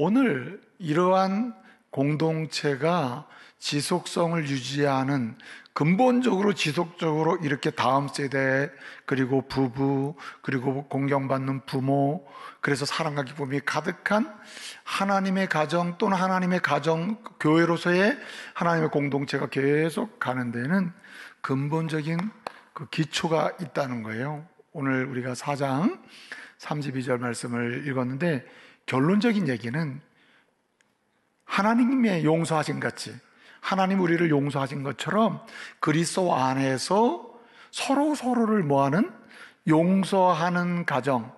오늘 이러한 공동체가 지속성을 유지하는, 근본적으로 지속적으로 이렇게 다음 세대, 그리고 부부, 그리고 공경받는 부모, 그래서 사랑과 기쁨이 가득한 하나님의 가정 또는 하나님의 가정, 교회로서의 하나님의 공동체가 계속 가는 데는 근본적인 그 기초가 있다는 거예요. 오늘 우리가 4장 32절 말씀을 읽었는데, 결론적인 얘기는 하나님의 용서하신 같이, 하나님 우리를 용서하신 것처럼 그리스도 안에서 서로를 뭐하는? 용서하는 가정,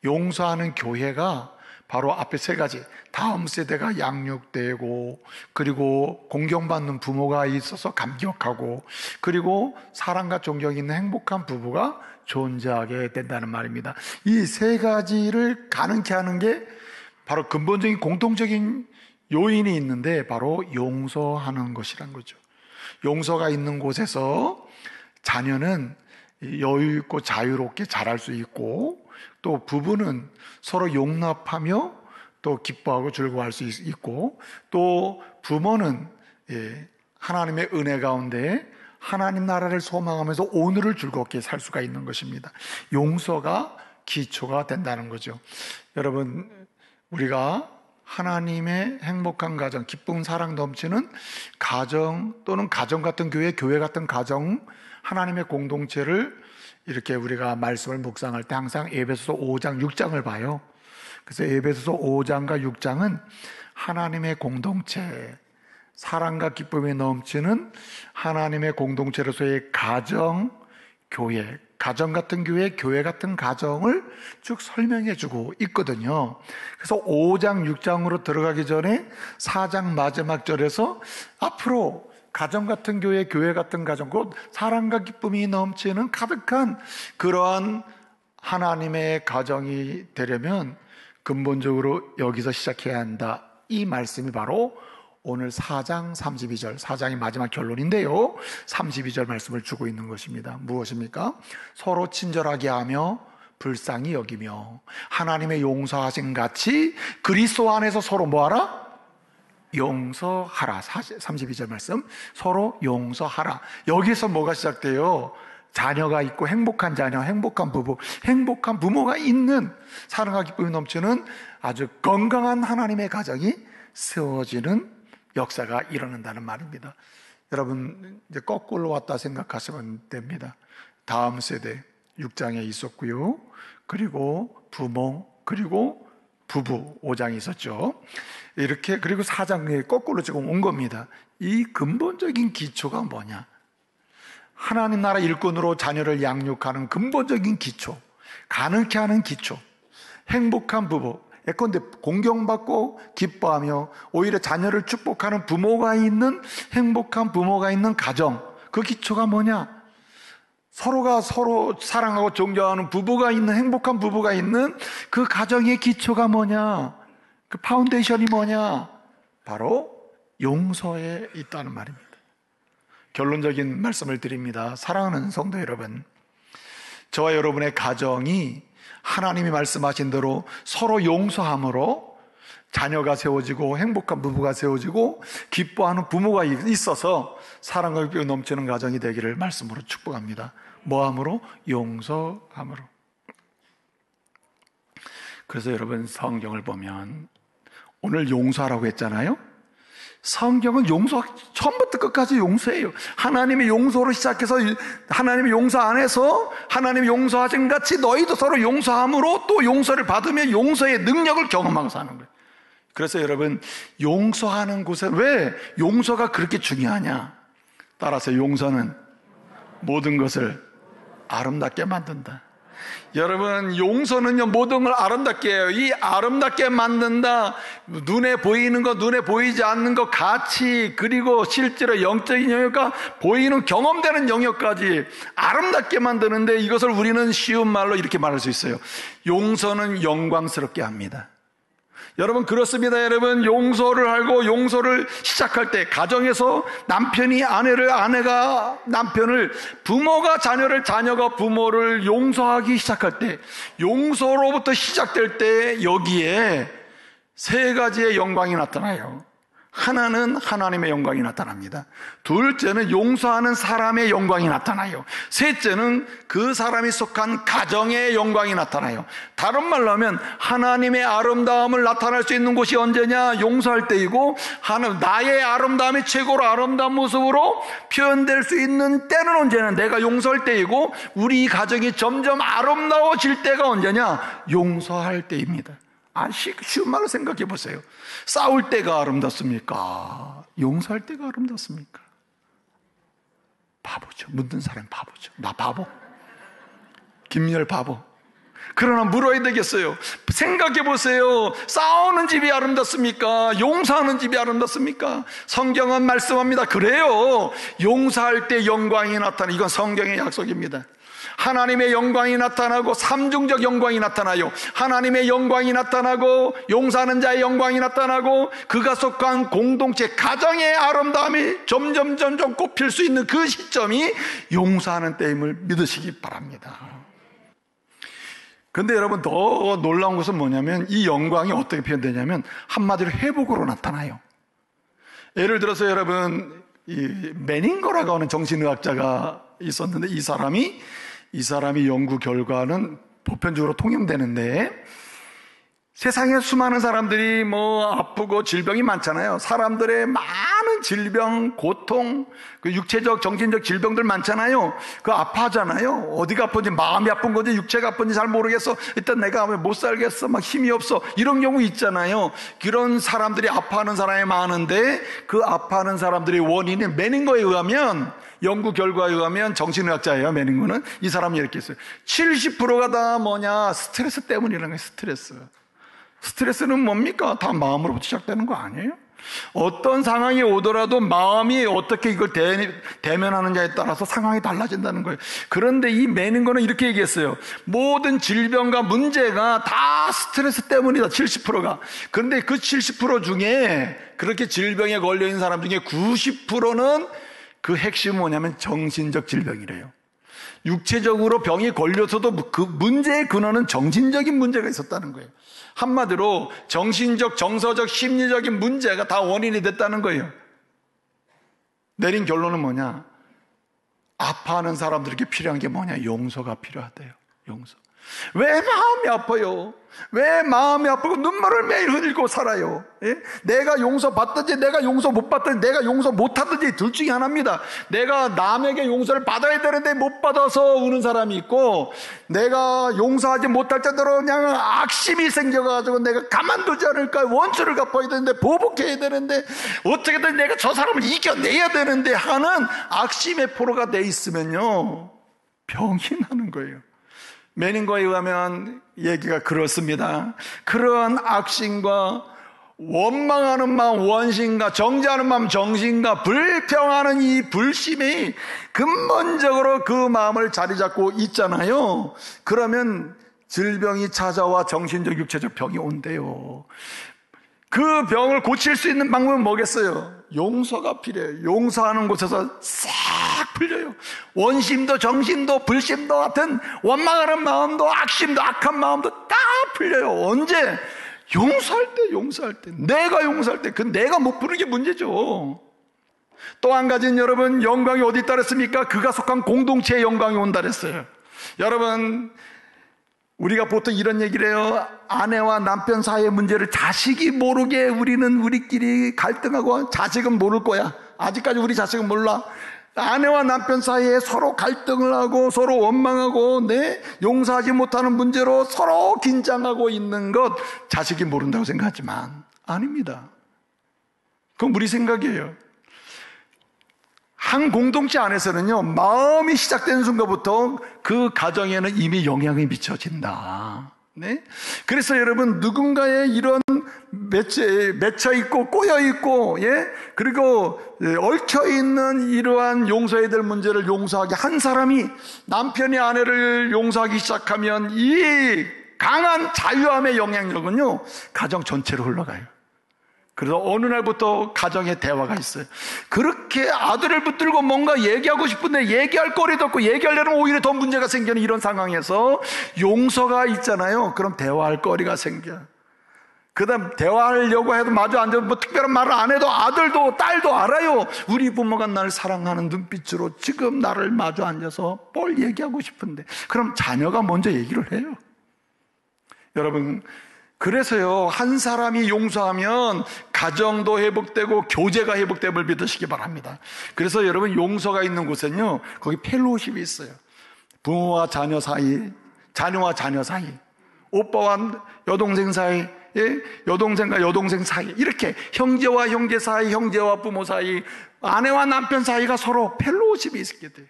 용서하는 교회가 바로 앞에 세 가지, 다음 세대가 양육되고, 그리고 공경받는 부모가 있어서 감격하고, 그리고 사랑과 존경이 있는 행복한 부부가 존재하게 된다는 말입니다. 이 세 가지를 가능케 하는 게 바로 근본적인 공통적인 요인이 있는데, 바로 용서하는 것이란 거죠. 용서가 있는 곳에서 자녀는 여유 있고 자유롭게 자랄 수 있고, 또 부부는 서로 용납하며 또 기뻐하고 즐거워할 수 있고, 또 부모는 하나님의 은혜 가운데 하나님 나라를 소망하면서 오늘을 즐겁게 살 수가 있는 것입니다. 용서가 기초가 된다는 거죠. 여러분, 우리가 하나님의 행복한 가정, 기쁨, 사랑 넘치는 가정, 또는 가정 같은 교회, 교회 같은 가정, 하나님의 공동체를 이렇게 우리가 말씀을 묵상할 때 항상 에베소서 5장, 6장을 봐요. 그래서 에베소서 5장과 6장은 하나님의 공동체, 사랑과 기쁨이 넘치는 하나님의 공동체로서의 가정, 교회, 가정 같은 교회, 교회 같은 가정을 쭉 설명해 주고 있거든요. 그래서 5장, 6장으로 들어가기 전에 4장 마지막 절에서 앞으로 가정 같은 교회, 교회 같은 가정, 곧 사랑과 기쁨이 넘치는 가득한 그러한 하나님의 가정이 되려면 근본적으로 여기서 시작해야 한다. 이 말씀이 바로 오늘 4장 32절, 4장의 마지막 결론인데요, 32절 말씀을 주고 있는 것입니다. 무엇입니까? 서로 친절하게 하며 불쌍히 여기며 하나님의 용서하신 같이 그리스도 안에서 서로 뭐하라? 용서하라. 32절 말씀, 서로 용서하라. 여기서 뭐가 시작돼요? 자녀가 있고 행복한 자녀, 행복한 부부, 행복한 부모가 있는 사랑과 기쁨이 넘치는 아주 건강한 하나님의 가정이 세워지는 역사가 일어난다는 말입니다. 여러분, 이제 거꾸로 왔다 생각하시면 됩니다. 다음 세대 6장에 있었고요, 그리고 부모, 그리고 부부 5장이 있었죠. 이렇게, 그리고 4장에 거꾸로 지금 온 겁니다. 이 근본적인 기초가 뭐냐? 하나님 나라 일꾼으로 자녀를 양육하는 근본적인 기초, 가능케 하는 기초, 행복한 부부, 예컨대 공경받고 기뻐하며 오히려 자녀를 축복하는 부모가 있는, 행복한 부모가 있는 가정, 그 기초가 뭐냐? 서로가 서로 사랑하고 존경하는 부부가 있는, 행복한 부부가 있는 그 가정의 기초가 뭐냐? 그 파운데이션이 뭐냐? 바로 용서에 있다는 말입니다. 결론적인 말씀을 드립니다. 사랑하는 성도 여러분, 저와 여러분의 가정이 하나님이 말씀하신 대로 서로 용서함으로 자녀가 세워지고 행복한 부부가 세워지고 기뻐하는 부모가 있어서 사랑과 기쁨이 넘치는 가정이 되기를 말씀으로 축복합니다. 뭐함으로? 용서함으로. 그래서 여러분, 성경을 보면 오늘 용서하라고 했잖아요. 성경은 용서, 처음부터 끝까지 용서예요. 하나님의 용서로 시작해서 하나님의 용서 안에서 하나님의 용서하신 같이 너희도 서로 용서함으로 또 용서를 받으며 용서의 능력을 경험하고 사는 거예요. 그래서 여러분, 용서하는 곳에 왜 용서가 그렇게 중요하냐? 따라서 용서는 모든 것을 아름답게 만든다. 여러분, 용서는요, 모든 걸 아름답게 해요. 이 아름답게 만든다, 눈에 보이는 것, 눈에 보이지 않는 것, 가치, 그리고 실제로 영적인 영역과 보이는 경험되는 영역까지 아름답게 만드는데, 이것을 우리는 쉬운 말로 이렇게 말할 수 있어요. 용서는 영광스럽게 합니다. 여러분, 그렇습니다. 여러분, 용서를 하고 용서를 시작할 때 가정에서 남편이 아내를, 아내가 남편을, 부모가 자녀를, 자녀가 부모를 용서하기 시작할 때, 용서로부터 시작될 때 여기에 세 가지의 영광이 나타나요. 하나는 하나님의 영광이 나타납니다. 둘째는 용서하는 사람의 영광이 나타나요. 셋째는 그 사람이 속한 가정의 영광이 나타나요. 다른 말로 하면 하나님의 아름다움을 나타날 수 있는 곳이 언제냐? 용서할 때이고, 나의 아름다움이 최고로 아름다운 모습으로 표현될 수 있는 때는 언제냐? 내가 용서할 때이고, 우리 가정이 점점 아름다워질 때가 언제냐? 용서할 때입니다. 쉬운 말로 생각해 보세요. 싸울 때가 아름답습니까? 용서할 때가 아름답습니까? 바보죠. 묻는 사람 바보죠. 나 바보? 김열 바보? 그러나 물어야 되겠어요. 생각해 보세요. 싸우는 집이 아름답습니까? 용서하는 집이 아름답습니까? 성경은 말씀합니다. 그래요. 용서할 때 영광이 나타나. 이건 성경의 약속입니다. 하나님의 영광이 나타나고 삼중적 영광이 나타나요. 하나님의 영광이 나타나고 용서하는 자의 영광이 나타나고 그가 속한 공동체 가정의 아름다움이 점점 꽃필 수 있는 그 시점이 용서하는 때임을 믿으시기 바랍니다. 그런데 여러분, 더 놀라운 것은 뭐냐면 이 영광이 어떻게 표현되냐면 한마디로 회복으로 나타나요. 예를 들어서 여러분, 이 매닝거라고 하는 정신의학자가 있었는데 이 사람이 연구 결과는 보편적으로 통용되는데, 세상에 수많은 사람들이 아프고 질병이 많잖아요. 사람들의 많은 질병, 고통, 그 육체적, 정신적 질병들 많잖아요. 그 아파하잖아요. 어디가 아픈지, 마음이 아픈 건지 육체가 아픈지 잘 모르겠어. 일단 내가 못 살겠어. 막 힘이 없어. 이런 경우 있잖아요. 그런 사람들이 아파하는 사람이 많은데 그 아파하는 사람들의 원인이 매닝거에 의하면, 연구 결과에 의하면, 정신의학자예요, 매닝거는. 이 사람이 이렇게 했어요. 70%가 다 스트레스 때문이라는 거예요. 스트레스는 뭡니까? 다 마음으로부터 시작되는 거 아니에요? 어떤 상황이 오더라도 마음이 어떻게 이걸 대면하느냐에 따라서 상황이 달라진다는 거예요. 그런데 이 매닝거는 이렇게 얘기했어요. 모든 질병과 문제가 다 스트레스 때문이다, 70%가. 그런데 그 70% 중에, 그렇게 질병에 걸려있는 사람 중에 90%는 그 핵심은 뭐냐면 정신적 질병이래요. 육체적으로 병이 걸려서도 그 문제의 근원은 정신적인 문제가 있었다는 거예요. 한마디로 정신적, 정서적, 심리적인 문제가 다 원인이 됐다는 거예요. 내린 결론은 뭐냐? 아파하는 사람들에게 필요한 게 뭐냐? 용서가 필요하대요. 용서. 왜 마음이 아파요? 왜 마음이 아프고 눈물을 매일 흘리고 살아요? 예? 내가 용서받든지 내가 용서 못 받든지 내가 용서 못 하든지 둘 중에 하나입니다. 내가 남에게 용서를 받아야 되는데 못 받아서 우는 사람이 있고, 내가 용서하지 못할 정도로 그냥 악심이 생겨가지고 내가 가만두지 않을까, 원수를 갚아야 되는데, 보복해야 되는데, 어떻게든 내가 저 사람을 이겨내야 되는데 하는 악심의 포로가 돼 있으면요, 병이 나는 거예요. 매닝거에 의하면 얘기가 그렇습니다. 그러한 악심과 원망하는 마음, 원심과 정죄하는 마음, 정신과 불평하는 이 불심이 근본적으로 그 마음을 자리 잡고 있잖아요. 그러면 질병이 찾아와 정신적, 육체적 병이 온대요. 그 병을 고칠 수 있는 방법은 뭐겠어요? 용서가 필요해요. 용서하는 곳에서 싹 풀려요. 원심도 정심도 불심도 같은 원망하는 마음도 악심도 악한 마음도 다 풀려요. 언제? 용서할 때. 내가 용서할 때. 그 내가 못 푸는 게 문제죠. 또 한 가지는 여러분, 영광이 어디 있다 그랬습니까? 그가 속한 공동체의 영광이 온다 그랬어요. 여러분, 우리가 보통 이런 얘기를 해요. 아내와 남편 사이의 문제를 자식이 모르게 우리는 우리끼리 갈등하고, 자식은 모를 거야. 아직까지 우리 자식은 몰라. 아내와 남편 사이에 서로 갈등을 하고 서로 원망하고 용서하지 못하는 문제로 서로 긴장하고 있는 것, 자식이 모른다고 생각하지만 아닙니다. 그건 우리 생각이에요. 한 공동체 안에서는요, 마음이 시작되는 순간부터 그 가정에는 이미 영향이 미쳐진다. 네? 그래서 여러분, 누군가의 이런 맺혀있고 꼬여있고, 예? 그리고 얽혀있는 이러한 용서해야 될 문제를 용서하게 한 사람이 남편이 아내를 용서하기 시작하면 이 강한 자유함의 영향력은요, 가정 전체로 흘러가요. 그래서 어느 날부터 가정에 대화가 있어요. 그렇게 아들을 붙들고 뭔가 얘기하고 싶은데 얘기할 거리도 없고, 얘기하려면 오히려 더 문제가 생기는 이런 상황에서 용서가 있잖아요. 그럼 대화할 거리가 생겨. 그다음 대화하려고 해도 마주 앉아서 뭐 특별한 말을 안 해도 아들도 딸도 알아요. 우리 부모가 나를 사랑하는 눈빛으로 지금 나를 마주 앉아서 뭘 얘기하고 싶은데, 그럼 자녀가 먼저 얘기를 해요. 여러분, 그래서요, 한 사람이 용서하면 가정도 회복되고 교제가 회복됨을 믿으시기 바랍니다. 그래서 여러분, 용서가 있는 곳은요, 거기 펠로십이 있어요. 부모와 자녀 사이, 자녀와 자녀 사이, 오빠와 여동생 사이, 여동생과 여동생 사이, 이렇게 형제와 형제 사이, 형제와 부모 사이, 아내와 남편 사이가 서로 펠로우십이 있게 돼요.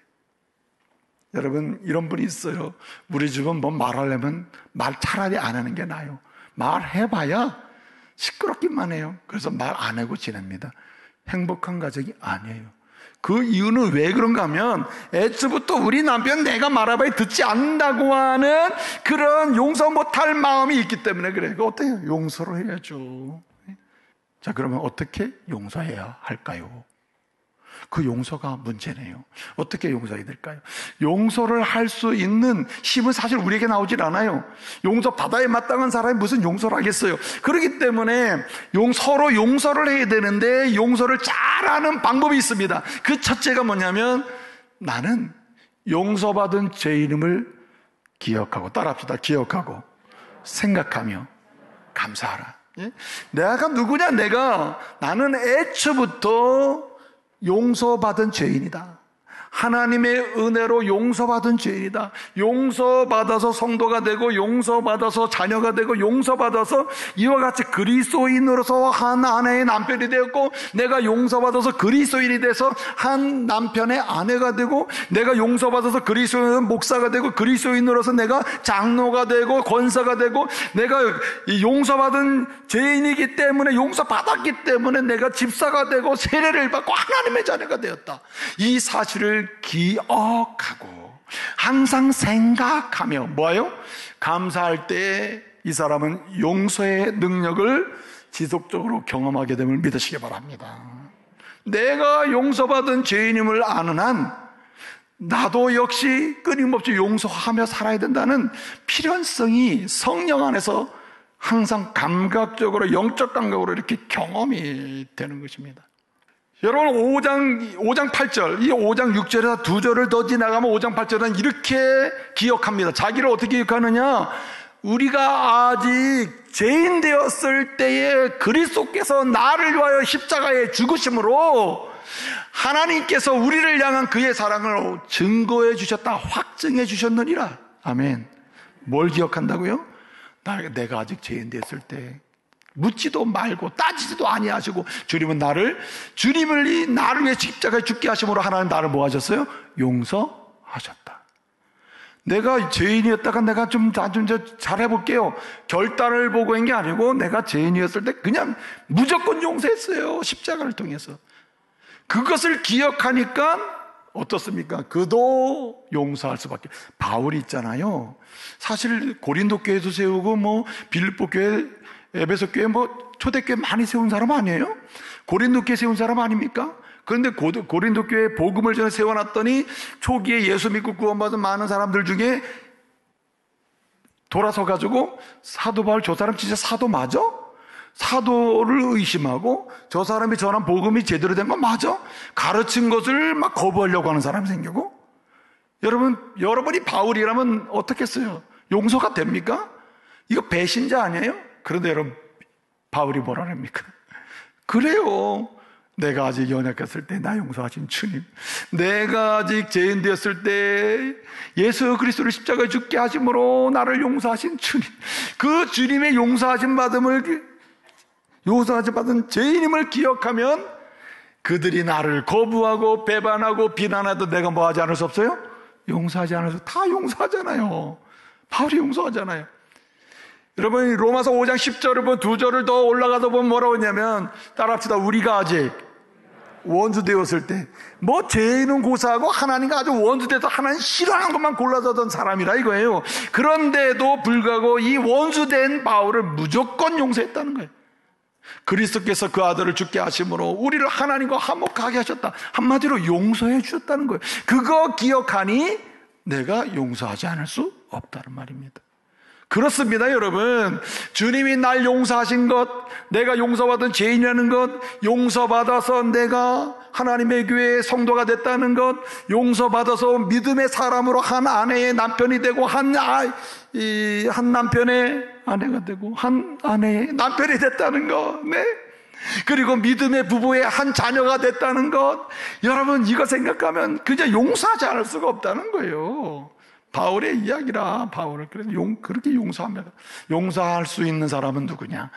여러분, 이런 분이 있어요. 우리 집은 뭐 말하려면 말 차라리 안 하는 게 나아요. 말해봐야 시끄럽기만 해요. 그래서 말 안 하고 지냅니다. 행복한 가정이 아니에요. 그 이유는 왜 그런가 하면 애초부터 우리 남편 내가 말해봐야 듣지 않는다고 하는 그런 용서 못할 마음이 있기 때문에 그래요. 어때요? 용서를 해야죠. 자, 그러면 어떻게 용서해야 할까요? 그 용서가 문제네요. 어떻게 용서해야 될까요? 용서를 할 수 있는 힘은 사실 우리에게 나오질 않아요. 용서 받아야 마땅한 사람이 무슨 용서를 하겠어요. 그렇기 때문에 서로 용서를 해야 되는데 용서를 잘하는 방법이 있습니다. 그 첫째가 뭐냐면, 나는 용서받은 죄인임을 기억하고, 따라합시다. 기억하고 생각하며 감사하라. 내가 누구냐? 나는 애초부터 용서받은 죄인이다. 하나님의 은혜로 용서받은 죄인이다. 용서받아서 성도가 되고, 용서받아서 자녀가 되고, 용서받아서 이와 같이 그리스도인으로서 한 아내의 남편이 되었고, 내가 용서받아서 그리스도인이 돼서 한 남편의 아내가 되고, 내가 용서받아서 그리스도인 목사가 되고, 그리스도인으로서 내가 장로가 되고 권사가 되고, 내가 용서받은 죄인이기 때문에, 용서받았기 때문에 내가 집사가 되고 세례를 받고 하나님의 자녀가 되었다. 이 사실을 기억하고 항상 생각하며 뭐예요? 감사할 때 이 사람은 용서의 능력을 지속적으로 경험하게 됨을 믿으시기 바랍니다. 내가 용서받은 죄인임을 아는 한 나도 역시 끊임없이 용서하며 살아야 된다는 필연성이 성령 안에서 항상 감각적으로, 영적 감각으로 이렇게 경험이 되는 것입니다. 여러분, 5장 8절, 이 5장 6절에서 2절을 더 지나가면 5장 8절은 이렇게 기억합니다. 자기를 어떻게 기억하느냐? 우리가 아직 죄인 되었을 때에 그리스도께서 나를 위하여 십자가에 죽으심으로 하나님께서 우리를 향한 그의 사랑을 증거해 주셨다, 확증해 주셨느니라. 아멘. 뭘 기억한다고요? 내가 아직 죄인 되었을 때 묻지도 말고 따지지도 아니하시고 주님을 나를 위해 십자가에 죽게 하심으로 하나님 나를 뭐 하셨어요? 용서하셨다. 내가 죄인이었다가 내가 좀 잘해볼게요. 결단을 보고 한 게 아니고 내가 죄인이었을 때 그냥 무조건 용서했어요. 십자가를 통해서. 그것을 기억하니까 어떻습니까? 그도 용서할 수밖에. 바울이 있잖아요. 사실 고린도 교회도 세우고 뭐 빌립보 교회, 에베소 교회, 뭐 초대교회 많이 세운 사람 아니에요? 고린도 교회 세운 사람 아닙니까? 그런데 고린도 교회 복음을 전에 세워놨더니 초기에 예수 믿고 구원받은 많은 사람들 중에 돌아서 가지고 사도 바울, 저 사람 진짜 사도 맞아? 사도를 의심하고 저 사람이 전한 복음이 제대로 된 거 맞아? 가르친 것을 막 거부하려고 하는 사람이 생기고. 여러분이 바울이라면 어떻겠어요? 용서가 됩니까? 이거 배신자 아니에요? 그런데 여러분, 바울이 뭐라 합니까? 그래요. 내가 아직 연약했을 때 나 용서하신 주님, 내가 아직 죄인 되었을 때 예수 그리스도를 십자가에 죽게 하심으로 나를 용서하신 주님, 그 주님의 용서하신 받은 죄인임을 기억하면 그들이 나를 거부하고 배반하고 비난해도 내가 뭐 하지 않을 수 없어요? 용서하지 않을 수, 다 용서하잖아요. 바울이 용서하잖아요. 여러분, 로마서 5장 10절을 보면 2절을 더 올라가서 보면 뭐라고 했냐면, 따라합시다. 우리가 아직 원수 되었을 때, 뭐 죄인은 고사하고 하나님과 아주 원수 돼서 하나님 싫어하는 것만 골라서던 사람이라 이거예요. 그런데도 불구하고 이 원수된 바울을 무조건 용서했다는 거예요. 그리스도께서 그 아들을 죽게 하심으로 우리를 하나님과 화목하게 하셨다. 한마디로 용서해 주셨다는 거예요. 그거 기억하니 내가 용서하지 않을 수 없다는 말입니다. 그렇습니다, 여러분. 주님이 날 용서하신 것, 내가 용서받은 죄인이라는 것, 용서받아서 내가 하나님의 교회의 성도가 됐다는 것, 용서받아서 믿음의 사람으로 한 아내의 남편이 되고, 한 남편의 아내가 되고, 한 아내의 남편이 됐다는 것, 네? 그리고 믿음의 부부의 한 자녀가 됐다는 것, 여러분, 이거 생각하면 그냥 용서하지 않을 수가 없다는 거예요. 바울의 이야기라. 바울을 그렇게 용서합니다. 용서할 수 있는 사람은 누구냐?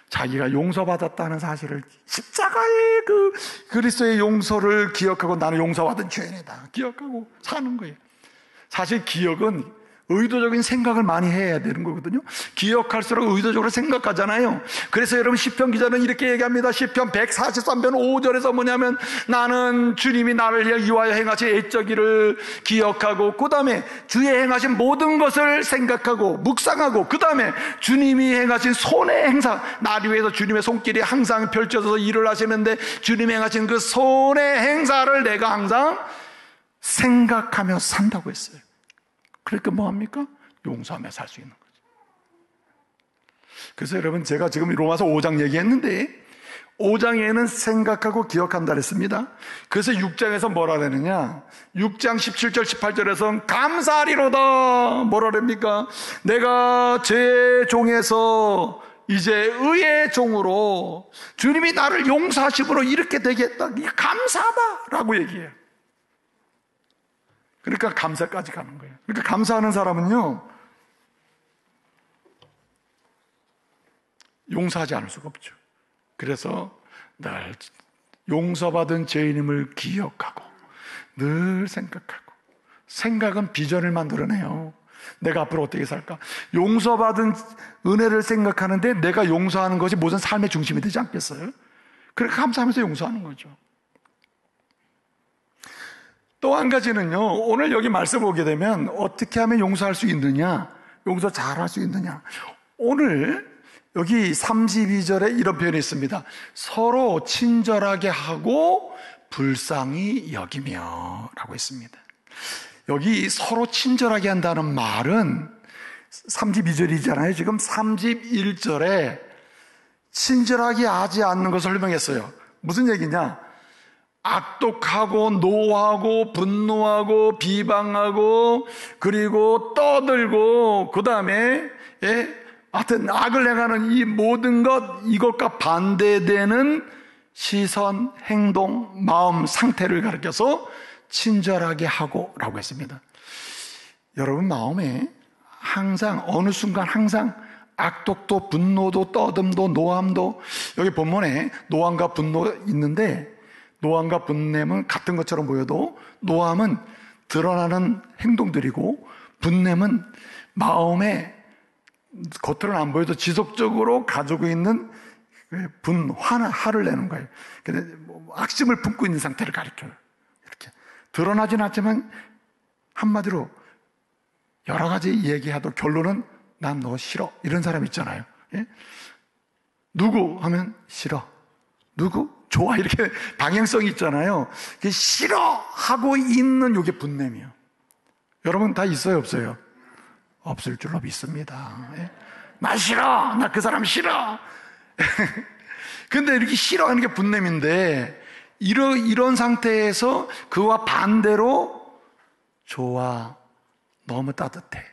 자기가 용서받았다는 사실을, 십자가의 그 그리스도의 용서를 기억하고 나는 용서받은 죄인이다 기억하고 사는 거예요. 사실 기억은 의도적인 생각을 많이 해야 되는 거거든요. 기억할수록 의도적으로 생각하잖아요. 그래서 여러분, 시편 기자는 이렇게 얘기합니다. 시편 143편 5절에서 뭐냐면, 나는 주님이 나를 위하여 행하신 애적 일을 기억하고, 그 다음에 주의 행하신 모든 것을 생각하고 묵상하고, 그 다음에 주님이 행하신 손의 행사, 나를 위해서 주님의 손길이 항상 펼쳐져서 일을 하시는데 주님이 행하신 그 손의 행사를 내가 항상 생각하며 산다고 했어요. 그러니까 뭐합니까? 용서하며 살 수 있는 거죠. 그래서 여러분, 제가 지금 로마서 5장 얘기했는데 5장에는 생각하고 기억한다 그랬습니다. 그래서 6장에서 뭐라 그러느냐, 6장 17절 18절에서 감사하리로다. 뭐라 그럽니까? 내가 제 종에서 이제 의의 종으로 주님이 나를 용서하심으로 이렇게 되겠다. 이게 감사하다라고 얘기해요. 그러니까 감사까지 가는 거예요. 그러니까 감사하는 사람은요, 용서하지 않을 수가 없죠. 그래서 늘 용서받은 죄인임을 기억하고 늘 생각하고, 생각은 비전을 만들어내요. 내가 앞으로 어떻게 살까? 용서받은 은혜를 생각하는데 내가 용서하는 것이 모든 삶의 중심이 되지 않겠어요? 그러니까 감사하면서 용서하는 거죠. 또 한 가지는요, 오늘 여기 말씀 보게 되면 어떻게 하면 용서할 수 있느냐, 용서 잘할 수 있느냐. 오늘 여기 32절에 이런 표현이 있습니다. 서로 친절하게 하고 불쌍히 여기며 라고 했습니다. 여기 서로 친절하게 한다는 말은 32절이잖아요. 지금 31절에 친절하게 하지 않는 것을 설명했어요. 무슨 얘기냐? 악독하고 노하고 분노하고 비방하고 그리고 떠들고 그 다음에 하여튼 악을 행하는 이 모든 것, 이것과 반대되는 시선, 행동, 마음 상태를 가리켜서 친절하게 하고 라고 했습니다. 여러분 마음에 항상 어느 순간 항상 악독도 분노도 떠듬도 노함도, 여기 본문에 노함과 분노가 있는데 노함과 분냄은 같은 것처럼 보여도 노함은 드러나는 행동들이고 분냄은 마음에 겉으로는 안 보여도 지속적으로 가지고 있는 화를 내는 거예요. 근데 악심을 품고 있는 상태를 가리켜요. 이렇게 드러나진 않지만 한마디로 여러 가지 얘기해도 결론은 난 너 싫어, 이런 사람 있잖아요. 예? 누구 하면 싫어, 누구 좋아, 이렇게 방향성이 있잖아요. 싫어하고 있는 이게 분냄이에요. 여러분 다 있어요, 없어요? 없을 줄로 믿습니다. 예? 나 싫어, 나 그 사람 싫어. 근데 이렇게 싫어하는 게 분냄인데, 이런 상태에서 그와 반대로 좋아, 너무 따뜻해,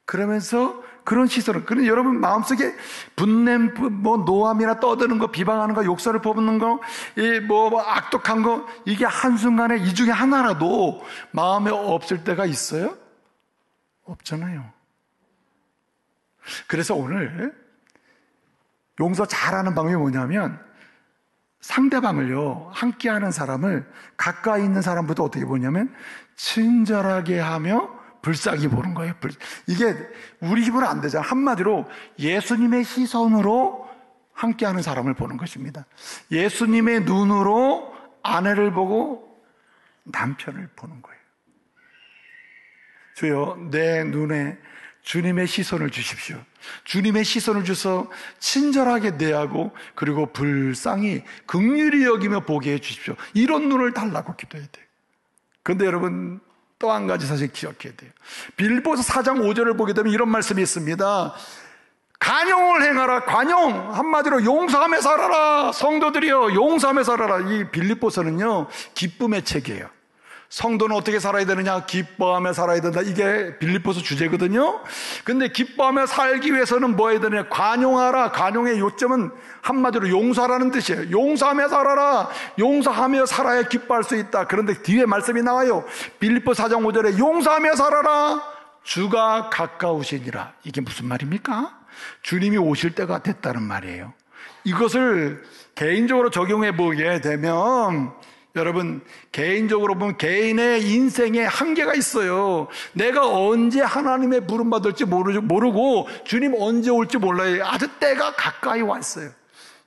그러면서 그런 시선을, 그런데 여러분 마음속에 분냄, 노함이나 떠드는 거, 비방하는 거, 욕설을 퍼붓는 거, 악독한 거, 이게 한순간에 이 중에 하나라도 마음에 없을 때가 있어요? 없잖아요. 그래서 오늘 용서 잘하는 방법이 뭐냐면, 상대방을요, 함께하는 사람을, 가까이 있는 사람부터 어떻게 보냐면 친절하게 하며 불쌍히 보는 거예요. 이게 우리 힘으로 안 되잖아요. 한마디로 예수님의 시선으로 함께하는 사람을 보는 것입니다. 예수님의 눈으로 아내를 보고 남편을 보는 거예요. 주여, 내 눈에 주님의 시선을 주십시오. 주님의 시선을 주셔서 친절하게 대하고 그리고 불쌍히 긍휼히 여기며 보게 해 주십시오. 이런 눈을 달라고 기도해야 돼요. 그런데 여러분, 또 한 가지 사실 기억해야 돼요. 빌립보서 4장 5절을 보게 되면 이런 말씀이 있습니다. 관용을 행하라. 관용, 한마디로 용서하며 살아라. 성도들이여, 용서하며 살아라. 이 빌립보서는요, 기쁨의 책이에요. 성도는 어떻게 살아야 되느냐? 기뻐하며 살아야 된다. 이게 빌립보서 주제거든요. 근데 기뻐하며 살기 위해서는 뭐 해야 되느냐? 관용하라. 관용의 요점은 한마디로 용서하라는 뜻이에요. 용서하며 살아라. 용서하며 살아야 기뻐할 수 있다. 그런데 뒤에 말씀이 나와요. 빌립보 4장 5절에 용서하며 살아라. 주가 가까우시니라. 이게 무슨 말입니까? 주님이 오실 때가 됐다는 말이에요. 이것을 개인적으로 적용해 보게 되면 여러분, 개인적으로 보면 개인의 인생에 한계가 있어요. 내가 언제 하나님의 부름받을지 모르고 주님 언제 올지 몰라요. 아주 때가 가까이 왔어요.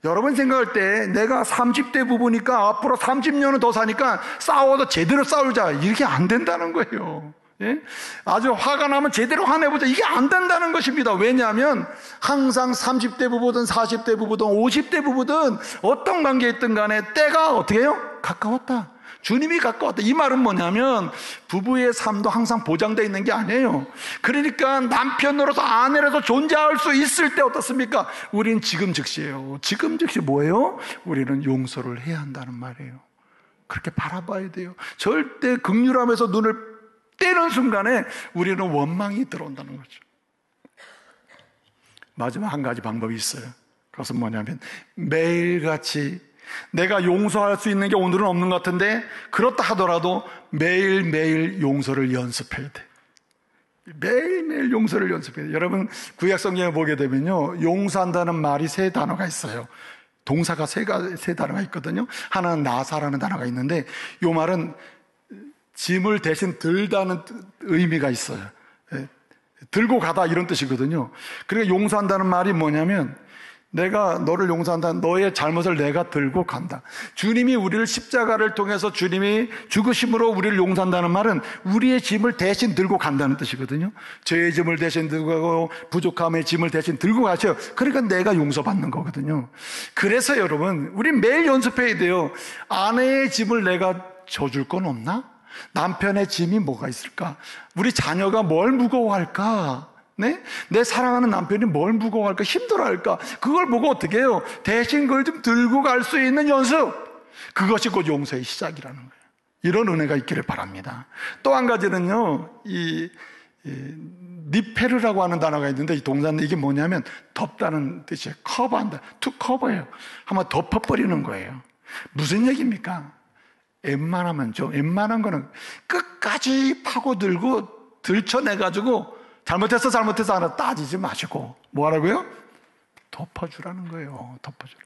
여러분 생각할 때 내가 30대 부부니까 앞으로 30년은 더 사니까 싸워도 제대로 싸우자. 이렇게 안 된다는 거예요. 예? 아주 화가 나면 제대로 화내보자. 이게 안 된다는 것입니다. 왜냐하면 항상 30대 부부든 40대 부부든 50대 부부든 어떤 관계에 있든 간에 때가 어떻게 해요? 가까웠다. 주님이 가까웠다. 이 말은 뭐냐면 부부의 삶도 항상 보장되어 있는 게 아니에요. 그러니까 남편으로서 아내로서 존재할 수 있을 때 어떻습니까? 우리는 지금 즉시예요. 지금 즉시 뭐예요? 우리는 용서를 해야 한다는 말이에요. 그렇게 바라봐야 돼요. 절대 긍휼함에서 눈을 떼는 순간에 우리는 원망이 들어온다는 거죠. 마지막 한 가지 방법이 있어요. 그것은 뭐냐면 매일같이 내가 용서할 수 있는 게 오늘은 없는 것 같은데 그렇다 하더라도 매일매일 용서를 연습해야 돼. 매일매일 용서를 연습해야 돼. 여러분 구약성경에 보게 되면요, 용서한다는 말이 세 단어가 있어요. 동사가 세 단어가 있거든요. 하나는 나사라는 단어가 있는데 이 말은 짐을 대신 들다는 의미가 있어요. 들고 가다 이런 뜻이거든요. 그러니까 용서한다는 말이 뭐냐면 내가 너를 용서한다. 너의 잘못을 내가 들고 간다. 주님이 우리를 십자가를 통해서 주님이 죽으심으로 우리를 용서한다는 말은 우리의 짐을 대신 들고 간다는 뜻이거든요. 죄의 짐을 대신 들고 가고 부족함의 짐을 대신 들고 가셔. 그러니까 내가 용서받는 거거든요. 그래서 여러분 우리 매일 연습해야 돼요. 아내의 짐을 내가 져줄 건 없나? 남편의 짐이 뭐가 있을까? 우리 자녀가 뭘 무거워할까? 네? 내 사랑하는 남편이 뭘 무거워할까? 힘들어할까? 그걸 보고 어떻게 해요? 대신 그걸 좀 들고 갈 수 있는 연습. 그것이 곧 용서의 시작이라는 거예요. 이런 은혜가 있기를 바랍니다. 또 한 가지는요, 니페르라고 하는 단어가 있는데 이 동사는 이게 뭐냐면 덮다는 뜻이에요. 커버한다. to cover예요. 한번 덮어버리는 거예요. 무슨 얘기입니까? 웬만한 거는 끝까지 파고들고 들춰내가지고 잘못했어 하나 따지지 마시고 뭐 하라고요? 덮어주라는 거예요. 덮어주라.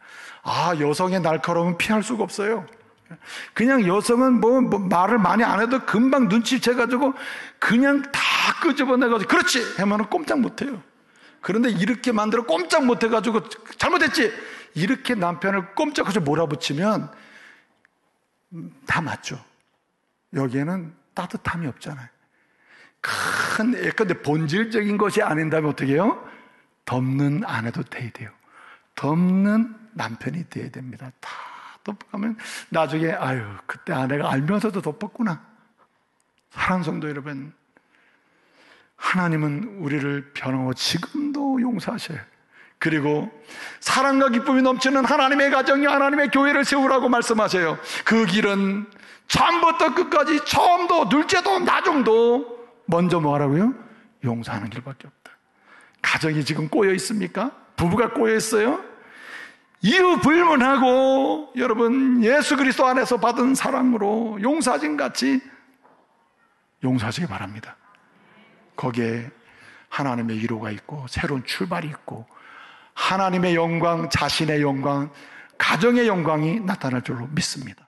아, 여성의 날카로움은 피할 수가 없어요. 그냥 여성은 뭐 말을 많이 안 해도 금방 눈치채가지고 그냥 다 끄집어내가지고 그렇지! 하면은 꼼짝 못해요. 그런데 이렇게 만들어 꼼짝 못해가지고 잘못했지! 이렇게 남편을 꼼짝하지 몰아붙이면 다 맞죠. 여기에는 따뜻함이 없잖아요. 근데 본질적인 것이 아닌다면 어떻게 해요? 덮는 아내도 돼야 돼요. 덮는 남편이 돼야 됩니다. 다 덮어가면 나중에 아유 그때 아내가 알면서도 덮었구나. 사랑하는 성도 여러분, 하나님은 우리를 변하고 지금도 용서하셔요. 그리고 사랑과 기쁨이 넘치는 하나님의 가정이 하나님의 교회를 세우라고 말씀하세요. 그 길은 처음부터 끝까지 처음도 둘째도 나중도 먼저 뭐 하라고요? 용서하는 길밖에 없다. 가정이 지금 꼬여 있습니까? 부부가 꼬여 있어요? 이유 불문하고 여러분 예수 그리스도 안에서 받은 사랑으로 용서하신 같이 용서하시기 바랍니다. 거기에 하나님의 위로가 있고 새로운 출발이 있고 하나님의 영광, 자신의 영광, 가정의 영광이 나타날 줄로 믿습니다.